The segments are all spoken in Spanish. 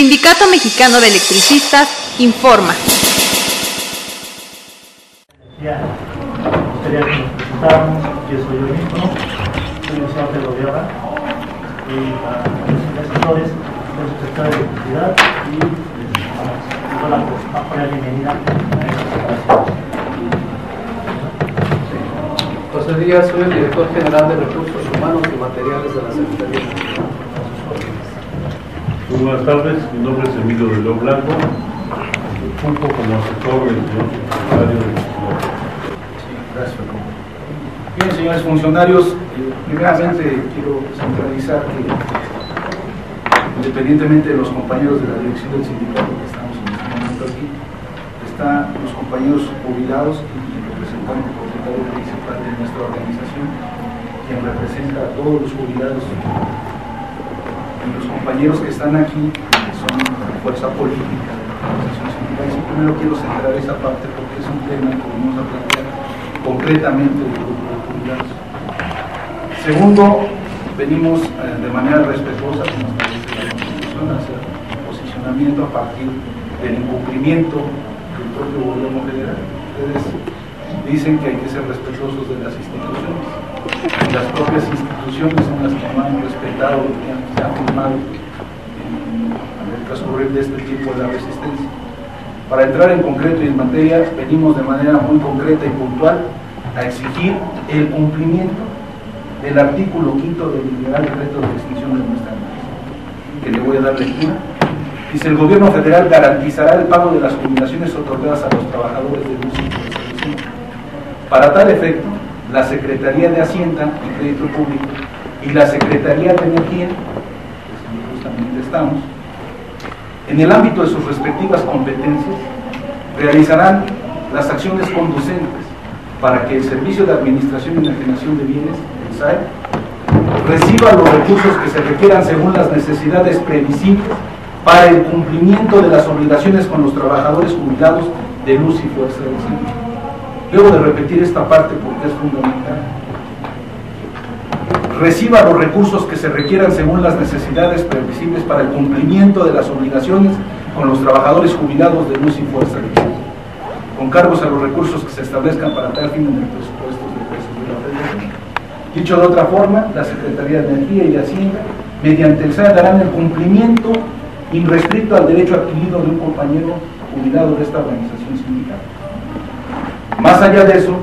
Sindicato Mexicano de Electricistas informa. Ya, me gustaría que nos presentáramos. Yo soy yo mismo, soy el señor Pedro Guerra, y los asesores del secretario de Electricidad y les doy la bienvenida a esta separación. José Díaz, soy el director general de Recursos Humanos y Materiales de la Secretaría. Muy buenas tardes, mi nombre es Emilio de León Blanco, junto como asesor del señor secretario de Electricidad. Sí, gracias. Bien, señores funcionarios, primeramente quiero centralizar que, independientemente de los compañeros de la dirección del sindicato que estamos en este momento aquí, están los compañeros jubilados y el representante propietario principal de nuestra organización, quien representa a todos los jubilados. Y los compañeros que están aquí son la fuerza política de la organización sindical. Y primero quiero centrar esa parte porque es un tema que vamos a plantear concretamente del grupo de jubilados. Segundo, venimos de manera respetuosa, como establece la Constitución, a hacer un posicionamiento a partir del incumplimiento del propio gobierno federal. Ustedes dicen que hay que ser respetuosos de las instituciones. Y las propias instituciones son las que no han respetado lo que se ha firmado en el transcurrir de este tiempo de la resistencia. Para entrar en concreto y en materia, venimos de manera muy concreta y puntual a exigir el cumplimiento del artículo 5 del Real Decreto de Extinción de nuestra ley, que le voy a dar lectura. Dice: el gobierno federal garantizará el pago de las jubilaciones otorgadas a los trabajadores de luz y teleservicio. Para tal efecto, la Secretaría de Hacienda y Crédito Público y la Secretaría de Energía, que es donde justamente estamos, en el ámbito de sus respectivas competencias, realizarán las acciones conducentes para que el Servicio de Administración y Enajenación de Bienes, el SAE, reciba los recursos que se requieran según las necesidades previsibles para el cumplimiento de las obligaciones con los trabajadores jubilados de luz y fuerza del centro. Debo de repetir esta parte porque es fundamental. Reciba los recursos que se requieran según las necesidades previsibles para el cumplimiento de las obligaciones con los trabajadores jubilados de luz y fuerza del centro, con cargos a los recursos que se establezcan para tal fin en el presupuesto de la Federación. Dicho de otra forma, la Secretaría de Energía y de Hacienda, mediante el SAE, darán el cumplimiento irrestricto al derecho adquirido de un compañero jubilado de esta organización sindical. Más allá de eso,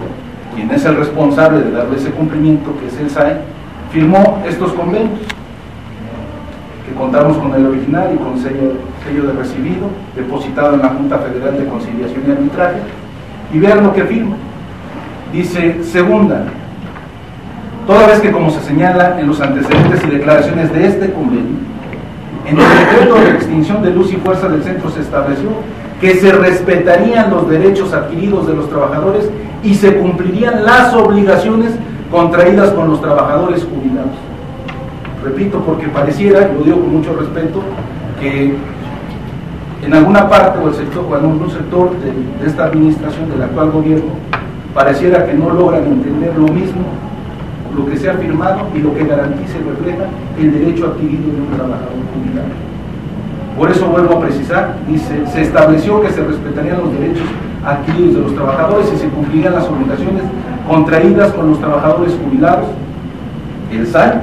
quien es el responsable de darle ese cumplimiento, que es el SAE, firmó estos convenios, que contamos con el original y con sello de recibido, depositado en la Junta Federal de Conciliación y Arbitraje, y vean lo que firma. Dice: segunda, toda vez que, como se señala en los antecedentes y declaraciones de este convenio, en el decreto de extinción de luz y fuerza del centro se estableció que se respetarían los derechos adquiridos de los trabajadores y se cumplirían las obligaciones contraídas con los trabajadores jubilados. Repito, porque pareciera, y lo digo con mucho respeto, que en alguna parte o en algún sector de esta administración, del actual gobierno, pareciera que no logran entender lo mismo, lo que se ha firmado y lo que garantiza y refleja el derecho adquirido de un trabajador jubilado. Por eso vuelvo a precisar, dice: se estableció que se respetarían los derechos adquiridos de los trabajadores y se cumplirían las obligaciones contraídas con los trabajadores jubilados. El SAE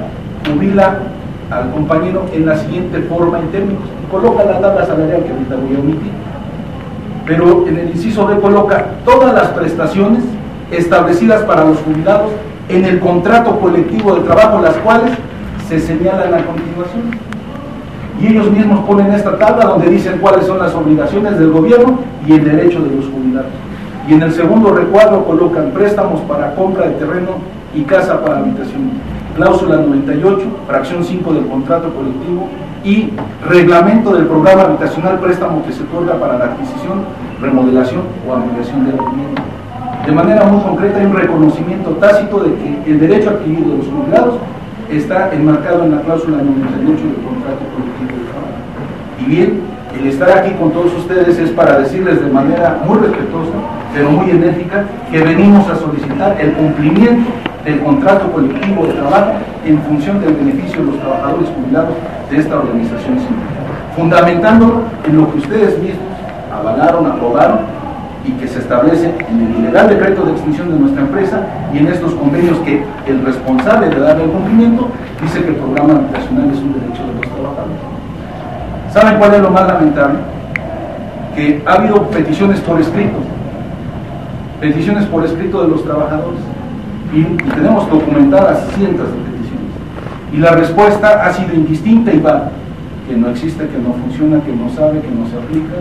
jubila al compañero en la siguiente forma y términos, y coloca la tabla salarial que ahorita voy a omitir, pero en el inciso B coloca todas las prestaciones establecidas para los jubilados en el contrato colectivo de trabajo, las cuales se señalan a continuación. Y ellos mismos ponen esta tabla donde dicen cuáles son las obligaciones del gobierno y el derecho de los jubilados. Y en el segundo recuadro colocan préstamos para compra de terreno y casa para habitación, cláusula 98, fracción 5 del contrato colectivo, y reglamento del programa habitacional, préstamo que se otorga para la adquisición, remodelación o ampliación de la vivienda. De manera muy concreta, hay un reconocimiento tácito de que el derecho adquirido de los jubilados está enmarcado en la cláusula 98 del contrato colectivo de trabajo. Y bien, el estar aquí con todos ustedes es para decirles de manera muy respetuosa, pero muy enérgica, que venimos a solicitar el cumplimiento del contrato colectivo de trabajo en función del beneficio de los trabajadores jubilados de esta organización sindical. fundamentándolo en lo que ustedes mismos avalaron, aprobaron y que se establece en el ilegal decreto de extinción de nuestra empresa y en estos convenios que el responsable de darle el cumplimiento dice que el programa habitacional es un derecho de los trabajadores. ¿Saben cuál es lo más lamentable? Que ha habido peticiones por escrito de los trabajadores y tenemos documentadas cientos de peticiones y la respuesta ha sido indistinta y vaga, que no existe, que no funciona, que no sabe, que no se aplica.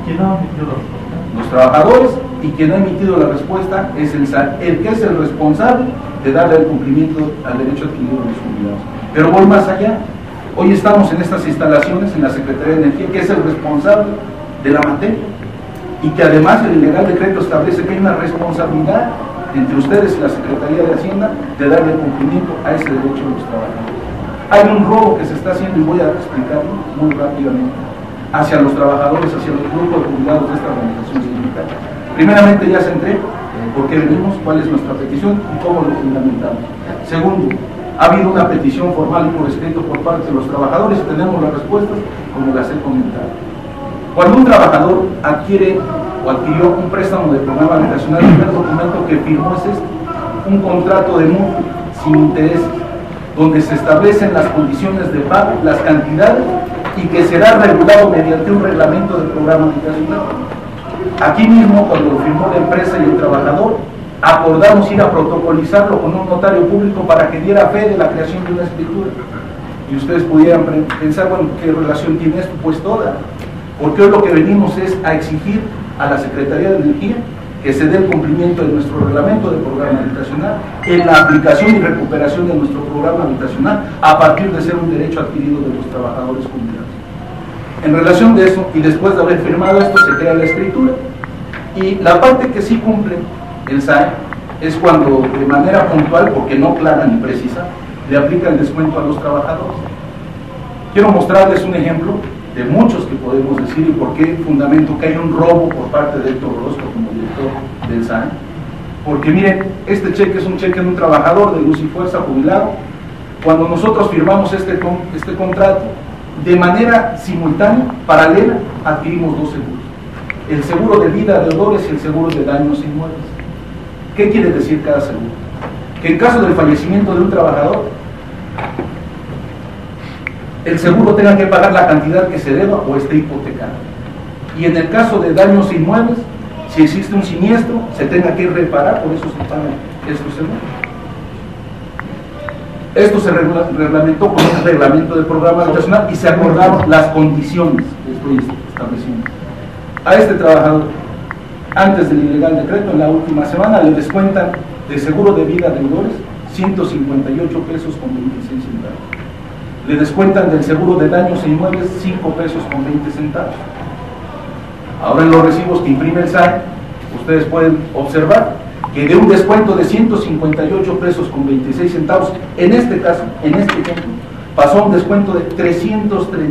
¿Quién no ha emitido la respuesta? Los trabajadores, y quien ha emitido la respuesta es el que es el responsable de darle el cumplimiento al derecho adquirido de los jubilados. Pero voy más allá. Hoy estamos en estas instalaciones en la Secretaría de Energía, que es el responsable de la materia y que además el ilegal decreto establece que hay una responsabilidad entre ustedes y la Secretaría de Hacienda de darle cumplimiento a ese derecho de los trabajadores. Hay un robo que se está haciendo y voy a explicarlo muy rápidamente hacia los trabajadores, hacia los grupos de jubilados de esta organización sindical. Primeramente ya centré por qué venimos, cuál es nuestra petición y cómo lo fundamentamos. Segundo, ha habido una petición formal y por escrito por parte de los trabajadores y tenemos las respuestas como las he comentado. Cuando un trabajador adquiere o adquirió un préstamo de programa habitacional, el primer documento que firmó es este, un contrato de mutuo sin intereses, donde se establecen las condiciones de pago, las cantidades y que será regulado mediante un reglamento del programa habitacional. Aquí mismo, cuando lo firmó la empresa y el trabajador, acordamos ir a protocolizarlo con un notario público para que diera fe de la creación de una escritura. Y ustedes pudieran pensar, bueno, ¿qué relación tiene esto? Pues toda. Porque hoy lo que venimos es a exigir a la Secretaría de Energía que se dé el cumplimiento de nuestro reglamento de programa habitacional en la aplicación y recuperación de nuestro programa habitacional a partir de ser un derecho adquirido de los trabajadores jubilados. En relación de eso, y después de haber firmado esto, se crea la escritura. Y la parte que sí cumple el SAE es cuando de manera puntual, porque no clara ni precisa, le aplica el descuento a los trabajadores. Quiero mostrarles un ejemplo de muchos que podemos decir y por qué fundamento que hay un robo por parte de Héctor Orozco como director del SAE. Porque miren, este cheque es un cheque de un trabajador de Luz y Fuerza jubilado. Cuando nosotros firmamos este contrato, de manera simultánea, paralela, adquirimos dos seguros. El seguro de vida, deudores y el seguro de daños inmuebles. ¿Qué quiere decir cada seguro? Que en caso del fallecimiento de un trabajador, el seguro tenga que pagar la cantidad que se deba o esté hipotecado. Y en el caso de daños inmuebles, si existe un siniestro, se tenga que reparar, por eso se pagan estos seguros. Esto se reglamentó con un reglamento del programa habitacional y se acordaron las condiciones que estoy estableciendo. A este trabajador, antes del ilegal decreto, en la última semana, le descuentan de seguro de vida deudores 158 pesos con 26 centavos. Le descuentan del seguro de daños e inmuebles 5 pesos con 20 centavos. Ahora en los recibos que imprime el SAE, ustedes pueden observar que de un descuento de 158 pesos con 26 centavos, en este caso, en este ejemplo, pasó a un descuento de 336.28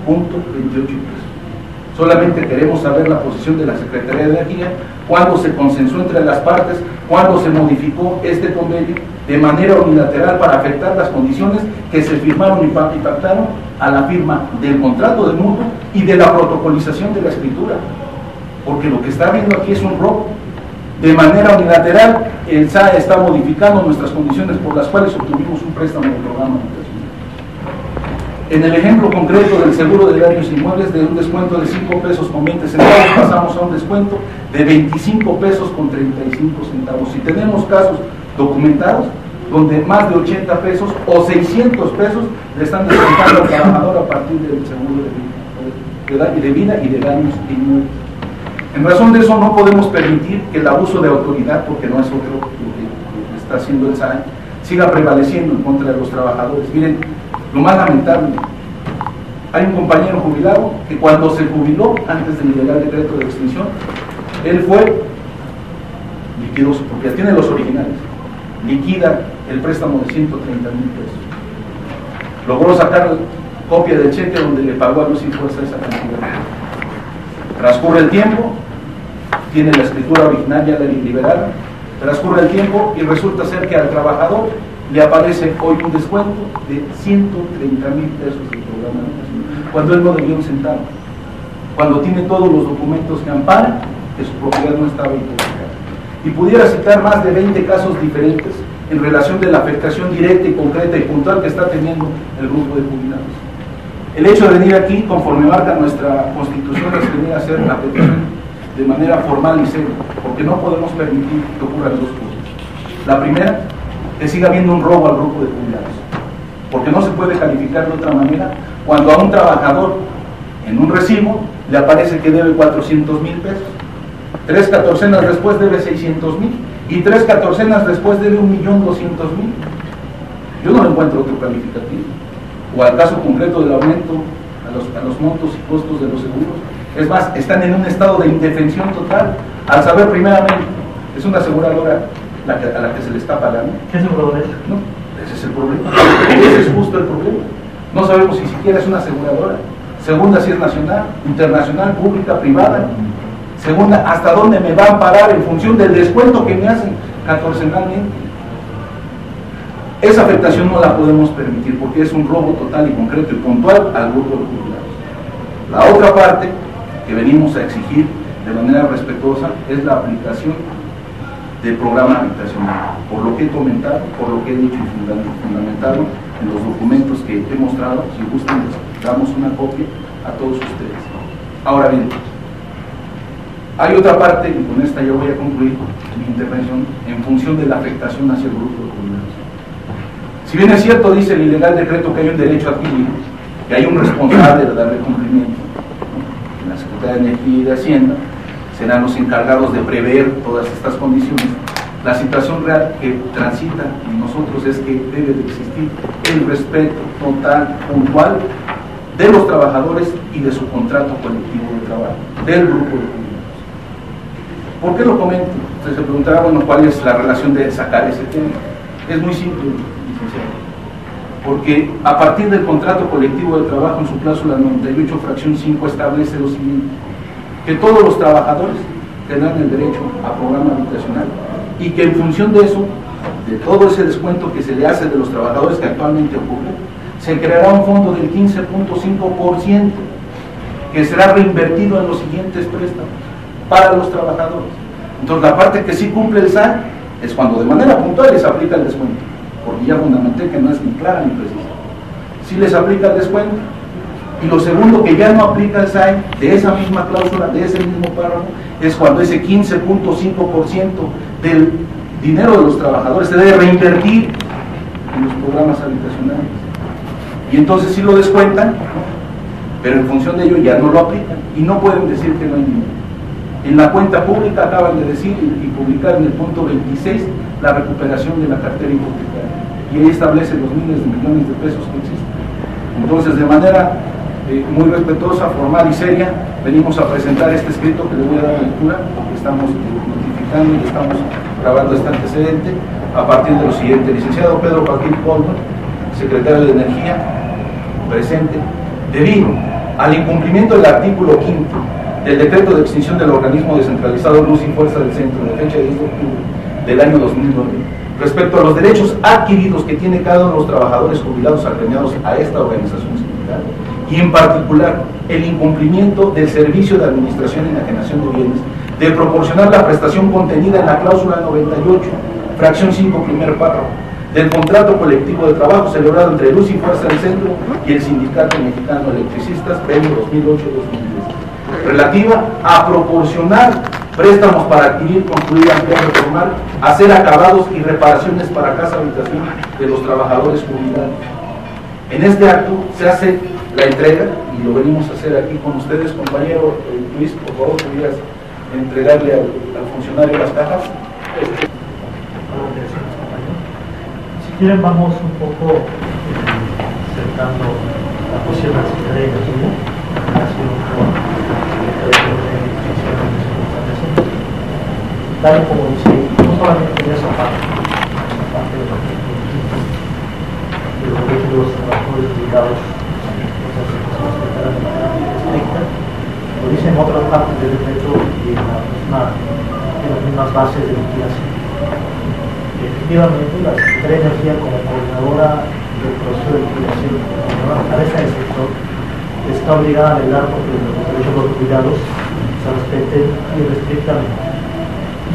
pesos. Solamente queremos saber la posición de la Secretaría de Energía, cuándo se consensuó entre las partes, cuándo se modificó este convenio de manera unilateral para afectar las condiciones que se firmaron y pactaron a la firma del contrato de mutuo y de la protocolización de la escritura. Porque lo que está viendo aquí es un robo. De manera unilateral, el SAE está modificando nuestras condiciones por las cuales obtuvimos un préstamo de programa habitacional. En el ejemplo concreto del seguro de daños inmuebles, de un descuento de 5 pesos con 20 centavos, pasamos a un descuento de 25 pesos con 35 centavos. Si tenemos casos documentados donde más de 80 pesos o 600 pesos le están descontando al trabajador a partir del seguro de vida y de daños inmuebles. En razón de eso no podemos permitir que el abuso de autoridad, porque no es otro lo que está haciendo el SAE, siga prevaleciendo en contra de los trabajadores. Miren, lo más lamentable, hay un compañero jubilado que cuando se jubiló antes del ilegal decreto de extinción, él fue, liquidó su propiedad, tiene los originales, liquida el préstamo de 130,000 pesos. Logró sacar copia del cheque donde le pagó a Luz y Fuerza esa cantidad. Transcurre el tiempo, tiene la escritura original ya la liberada, transcurre el tiempo y resulta ser que al trabajador le aparece hoy un descuento de 130,000 pesos del programa de habitación, cuando él no debió un centavo, cuando tiene todos los documentos que amparan que su propiedad no estaba hipotecada. Y pudiera citar más de 20 casos diferentes en relación de la afectación directa y concreta y puntual que está teniendo el grupo de jubilados. El hecho de venir aquí, conforme marca nuestra Constitución, es venir a hacer la petición de manera formal y seria, porque no podemos permitir que ocurran dos cosas. La primera, que siga habiendo un robo al grupo de jubilados, porque no se puede calificar de otra manera cuando a un trabajador en un recibo le aparece que debe 400,000 pesos, 3 catorcenas después debe 600,000 y 3 catorcenas después debe 1,200,000. Yo no encuentro otro calificativo. O al caso concreto del aumento a los montos y costos de los seguros. Es más, están en un estado de indefensión total, al saber primeramente, es una aseguradora a la que se le está pagando. ¿Qué aseguradora es? No, ese es el problema. Ese es justo el problema. No sabemos si siquiera es una aseguradora. Segunda, si es nacional, internacional, pública, privada. Segunda, hasta dónde me van a parar en función del descuento que me hacen catorcenalmente. Esa afectación no la podemos permitir porque es un robo total y concreto y puntual al grupo de jubilados. La otra parte que venimos a exigir de manera respetuosa es la aplicación del programa habitacional, por lo que he comentado, por lo que he dicho y fundamentado en los documentos que he mostrado. Si gustan, les damos una copia a todos ustedes. Ahora bien, hay otra parte, y con esta yo voy a concluir mi intervención, en función de la afectación hacia el grupo de jubilados. Si bien es cierto, dice el ilegal decreto, que hay un derecho adquirido, que hay un responsable de darle cumplimiento, en la Secretaría de Energía y de Hacienda serán los encargados de prever todas estas condiciones. La situación real que transita en nosotros es que debe de existir el respeto total, puntual, de los trabajadores y de su contrato colectivo de trabajo, del grupo de jubilados. ¿Por qué lo comento? Usted se preguntará, bueno, ¿cuál es la relación de sacar ese tema? Es muy simple, licenciado. Porque a partir del contrato colectivo de trabajo, en su cláusula 98, fracción 5, establece lo siguiente: que todos los trabajadores tendrán el derecho a programa habitacional y que en función de eso, de todo ese descuento que se le hace de los trabajadores que actualmente ocurre, se creará un fondo del 15.5% que será reinvertido en los siguientes préstamos para los trabajadores. Entonces, la parte que sí cumple el SAE es cuando de manera puntual les aplica el descuento, porque ya fundamenté que no es ni clara ni precisa. Sí les aplica el descuento. Y lo segundo que ya no aplica el SAE, de esa misma cláusula, de ese mismo párrafo, es cuando ese 15.5% del dinero de los trabajadores se debe reinvertir en los programas habitacionales. Y entonces sí lo descuentan, pero en función de ello ya no lo aplican y no pueden decir que no hay dinero. En la cuenta pública acaban de decir y publicar en el punto 26 la recuperación de la cartera hipotecaria, y ahí establece los miles de millones de pesos que existen. Entonces, de manera muy respetuosa, formal y seria, venimos a presentar este escrito que le voy a dar lectura, porque estamos notificando y estamos grabando este antecedente a partir de lo siguiente. Licenciado Pedro Joaquín Polvo, secretario de Energía, presente. Debido al incumplimiento del artículo 5 del decreto de extinción del organismo descentralizado Luz y Fuerza del Centro, de fecha de 10 de octubre del año 2009, respecto a los derechos adquiridos que tiene cada uno de los trabajadores jubilados agremiados a esta organización sindical, y en particular el incumplimiento del servicio de administración y enajenación de bienes, de proporcionar la prestación contenida en la cláusula 98, fracción 5, primer párrafo, del contrato colectivo de trabajo celebrado entre Luz y Fuerza del Centro y el Sindicato Mexicano de Electricistas, periodo 2008-2010, relativa a proporcionar préstamos para adquirir, construir, ampliar, reformar, hacer acabados y reparaciones para casa habitación de los trabajadores jubilados. En este acto se hace la entrega, y lo venimos a hacer aquí con ustedes, compañero Luis, por favor, ¿podrías entregarle al funcionario las cajas? Si quieren, vamos un poco acercando la posición de la Secretaría de Energía, tal como dice, no solamente en esa parte de los derechos de los trabajadores jubilados, lo dice en otras partes del decreto y en las mismas bases de liquidación. efectivamente la Secretaría de Energía, como coordinadora del proceso de liquidación, como cabeza del sector, está obligada a velar porque los derechos de los jubilados se respeten irrestrictamente.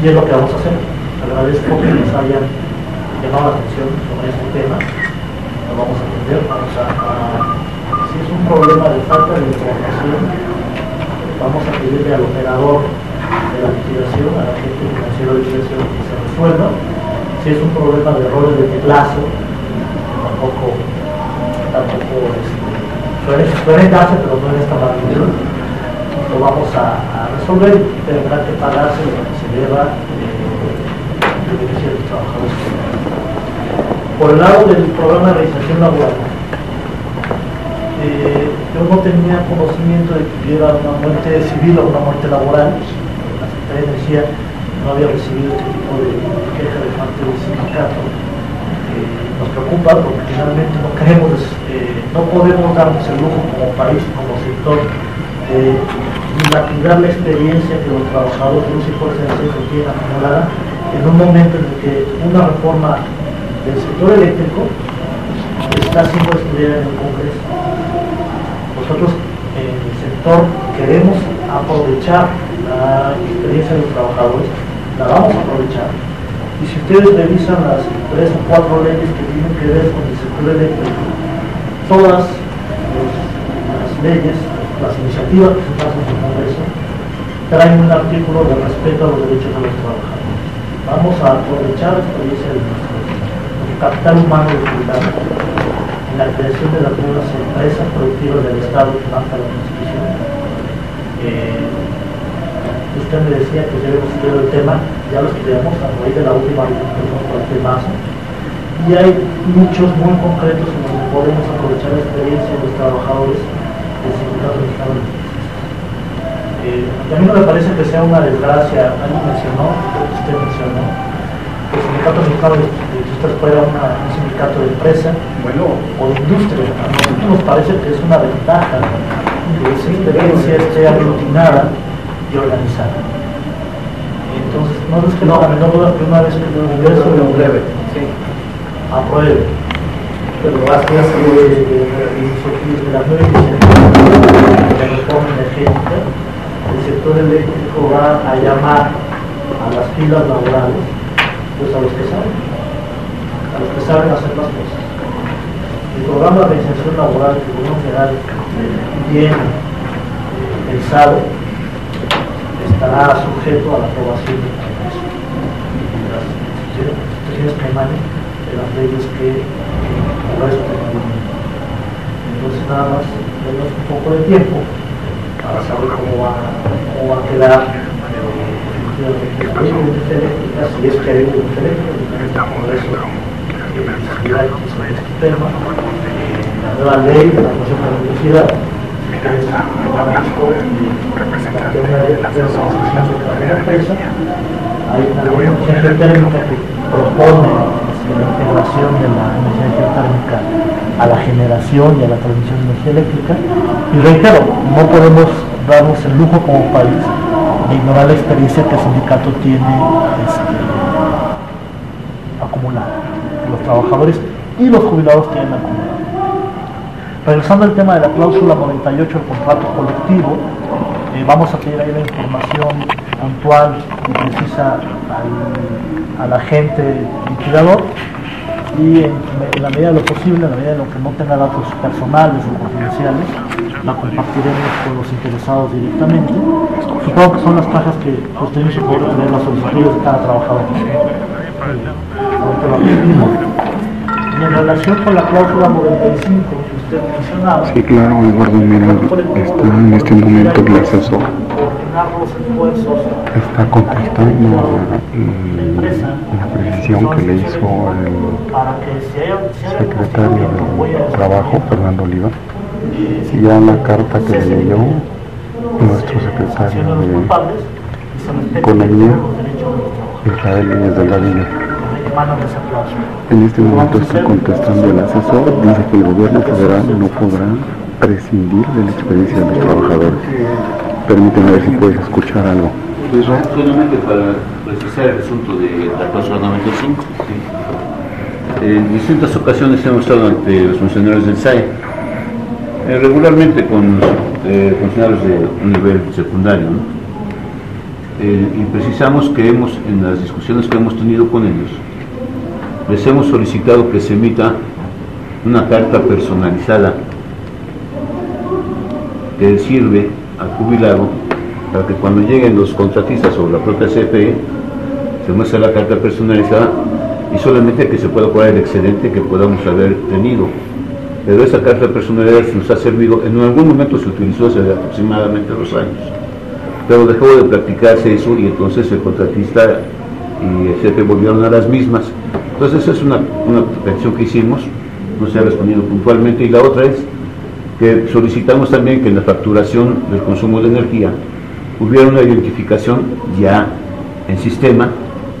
Y es lo que vamos a hacer. Agradezco que nos hayan llamado la atención sobre este tema. Lo vamos a atender. Si es un problema de falta de información, vamos a pedirle al operador de la liquidación, a la gente financiera de liquidación, que se resuelva. Si es un problema de errores de plazo, tampoco suele darse, pero no en esta magnitud, lo vamos a resolver y tendrá que pagarse lo que se deba de beneficio de los trabajadores. Por el lado del programa de realización laboral, yo no tenía conocimiento de que hubiera una muerte civil o una muerte laboral. La Secretaría de Energía no había recibido este tipo de queja de parte del sindicato. Nos preocupa porque finalmente no podemos darnos el lujo como país, como sector, de dilapidar la experiencia que los trabajadores de luz y fuerza del centro tienen acumulada en un momento en el que una reforma del sector eléctrico está siendo estudiada en el Congreso. Nosotros en el sector queremos aprovechar la experiencia de los trabajadores, la vamos a aprovechar. Y si ustedes revisan las 3 o 4 leyes que tienen que ver con el sector eléctrico, todas las leyes, las iniciativas que se pasan en el Congreso, traen un artículo de respeto a los derechos de los trabajadores. Vamos a aprovechar la experiencia de nuestro capital humano de cuidado en la creación de las nuevas empresas productivas del Estado que marca la Constitución. Usted me decía que debemos estudiar el tema, ya lo estudiamos a raíz de la última discusión por el temazo, y hay muchos muy concretos en donde podemos aprovechar la experiencia de los trabajadores del Sindicato Mexicano de Electricistas. A mí no me parece que sea una desgracia, alguien mencionó, usted mencionó, que el Sindicato Mexicano de Electricistas fuera un sindicato de empresa o de industria. A nosotros nos parece que es una ventaja que esa experiencia esté aglutinada y organizada. Entonces, no es que no, la menor duda que una vez que el Congreso lo apruebe, pero gracias de las nuevas iniciativas de reforma energética, el sector eléctrico va a llamar a las filas laborales, pues a los que saben hacer las cosas. El programa de organización laboral que el gobierno federal tiene pensado estará sujeto a la aprobación del Congreso y las instituciones que emanen de las leyes que el Congreso tiene. Entonces nada más tenemos un poco de tiempo para saber cómo va a quedar la ley de industria eléctrica, si es que hay una industria eléctrica, el Congreso decidirá sobre este tema. La nueva ley de la Comisión de Electricidad, que es hay una ley de energía térmica que propone la integración de la energía térmica a la generación y a la transmisión de energía eléctrica. Y reitero, no podemos darnos el lujo como país de ignorar la experiencia que el sindicato tiene acumulada, los trabajadores y los jubilados tienen acumulado. Regresando al tema de la cláusula 98 del contrato colectivo, vamos a pedir ahí la información puntual y precisa al agente liquidador, y en la medida de lo posible, en la medida de lo que no tenga datos personales o confidenciales, la compartiremos con los interesados directamente. Supongo que son las cajas que tenemos que poder tener las solicitudes de cada trabajador. Y en relación con la cláusula 95 que usted mencionaba, sí, claro, Eduardo, mira, está en este momento el asesor está contestando la precisión que le hizo el secretario de Trabajo, Fernando Oliva, y ya la carta que le leyó nuestro secretario de Economía, Israel Núñez Delgadillo. En este momento está contestando el asesor, dice que el gobierno federal no podrá prescindir de la experiencia de los trabajadores. Permíteme ver si puedes escuchar algo. Israel. Solamente para precisar el asunto de la cláusula 95. ¿Sí? En distintas ocasiones hemos estado ante los funcionarios del SAE, regularmente con funcionarios de un nivel secundario, ¿no? Y precisamos que en las discusiones que hemos tenido con ellos, les hemos solicitado que se emita una carta personalizada que sirve al jubilado para que cuando lleguen los contratistas o la propia CFE se muestre la carta personalizada y solamente que se pueda cobrar el excedente que podamos haber tenido. Pero esa carta personalizada nos ha servido, en algún momento se utilizó hace aproximadamente 2 años, pero dejó de practicarse eso y entonces el contratista y el CFE volvieron a las mismas. Entonces esa es una petición que hicimos, no se ha respondido puntualmente, y la otra es que solicitamos también que en la facturación del consumo de energía hubiera una identificación ya en sistema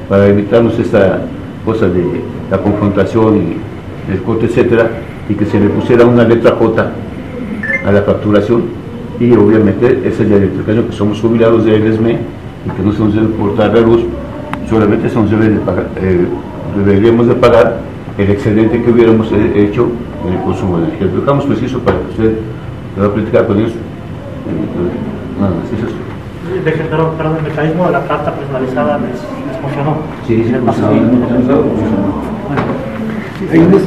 para evitarnos esta cosa de la confrontación y el corte, etcétera, y que se le pusiera una letra J a la facturación, y obviamente esa es la identificación que somos jubilados de ELESME y que no se nos debe cortar la luz, solamente se nos debe de pagar, deberíamos de pagar el excedente que hubiéramos hecho en el consumo de energía. Dejamos preciso para que usted va a platicar con ellos. Nada más, eso es. Perdón, el mecanismo de la carta personalizada les funcionó. Sí, sí,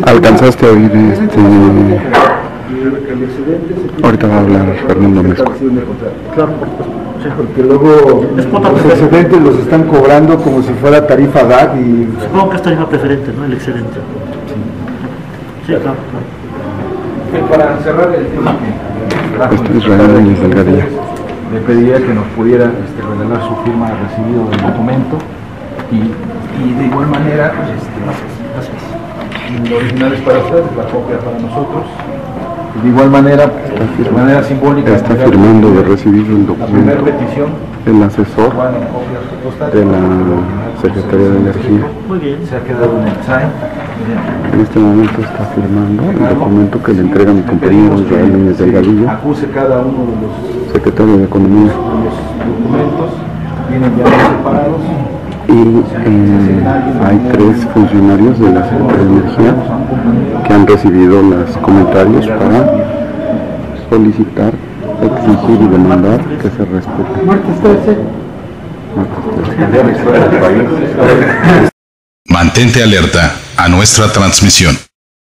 ¿Alcanzaste a oír ahorita va a hablar Fernando Mezco? Claro, porque luego los excedentes los están cobrando como si fuera tarifa DAC y... Supongo que es tarifa preferente, ¿no? El excedente. Sí, claro. Para cerrar el tema Este Israel Reyes Delgadillo. Le pediría que nos pudiera revelar su firma de recibido del documento y de igual manera, el original es para ustedes, la copia para nosotros. De igual manera, de manera simbólica, está firmando de recibido el la primera documento petición, el asesor de la Secretaría de Energía. Muy bien. se ha quedado en el SAE. En este momento está firmando el documento que le entrega mi compañero Israel Reyes Delgadillo, Acuse cada uno de los secretario de Economía. documentos, vienen ya separados. Y hay 3 funcionarios de la Secretaría de Energía que han recibido los comentarios para solicitar, exigir y demandar que se respete. Martes 13. Mantente alerta a nuestra transmisión.